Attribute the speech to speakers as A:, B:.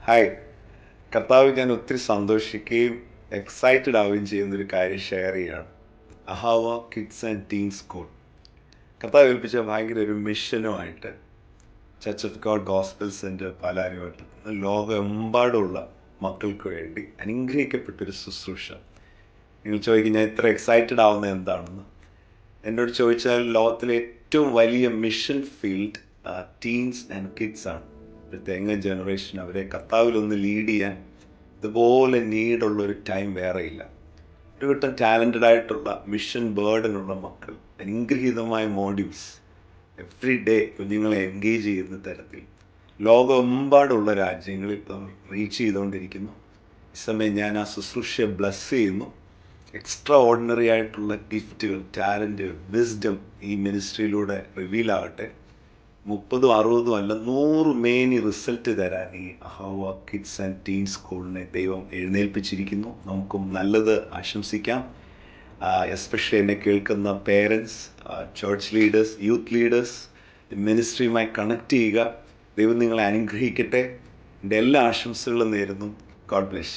A: Hi. കർത്താവ് ഞാൻ ഒത്തിരി സന്തോഷിക്കുകയും എക്സൈറ്റഡ് ആവുകയും ചെയ്യുന്നൊരു കാര്യം ഷെയർ ചെയ്യുകയാണ്. Ahava kids and teen school കർത്താവ് ഏൽപ്പിച്ച ഭയങ്കര ഒരു മിഷനുമായിട്ട് church of God gospel centre Palarivattom ലോകമെമ്പാടുമുള്ള മക്കൾക്ക് വേണ്ടി അനുഗ്രഹിക്കപ്പെട്ടൊരു ശുശ്രൂഷ. നിങ്ങൾ ചോദിക്കും ഞാൻ ഇത്ര എക്സൈറ്റഡ് ആവുന്നത് എന്താണെന്ന്. എന്നോട് ചോദിച്ചാൽ ലോകത്തിലെ ഏറ്റവും വലിയ mission field teens and kids ആണ്. ഇപ്പോഴത്തെ യങ് ജനറേഷൻ അവരെ കർത്താവിലൊന്ന് ലീഡ് ചെയ്യാൻ ഇതുപോലെ നീഡുള്ളൊരു ടൈം വേറെയില്ല. ഒരു കൂട്ടം ടാലൻറ്റഡ് ആയിട്ടുള്ള മിഷൻ ബേർഡനുള്ള മക്കൾ അനുഗ്രഹീതമായ മോഡ്യൂൾസ് എവ്രി ഡേ കുഞ്ഞുങ്ങളെ എൻഗേജ് ചെയ്യുന്ന തരത്തിൽ ലോകമെമ്പാടുള്ള രാജ്യങ്ങളിൽ റീച്ച് ചെയ്തുകൊണ്ടിരിക്കുന്നു. ഈ സമയം ഞാൻ ആ ശുശ്രൂഷയെ ബ്ലസ് ചെയ്യുന്നു. എക്സ്ട്രാ ഓർഡിനറി ആയിട്ടുള്ള ഗിഫ്റ്റുകൾ, ടാലൻറ്റ്, വിസ്ഡം ഈ മിനിസ്ട്രിയിലൂടെ റിവീലാകട്ടെ. 30, 60 അല്ല 100 മേനി റിസൾട്ട് തരാൻ ഈ അഹാവ കിഡ്സ് ആൻഡ് ടീൻ സ്കൂളിനെ ദൈവം എഴുന്നേൽപ്പിച്ചിരിക്കുന്നു. നമുക്കും നല്ലത് ആശംസിക്കാം. എസ്പെഷ്യലി എന്നെ കേൾക്കുന്ന parents, church leaders, youth leaders, മിനിസ്ട്രിയുമായി കണക്ട് ചെയ്യുക. ദൈവം നിങ്ങളെ അനുഗ്രഹിക്കട്ടെ. എൻ്റെ എല്ലാ ആശംസകളും നേരുന്നു. God bless.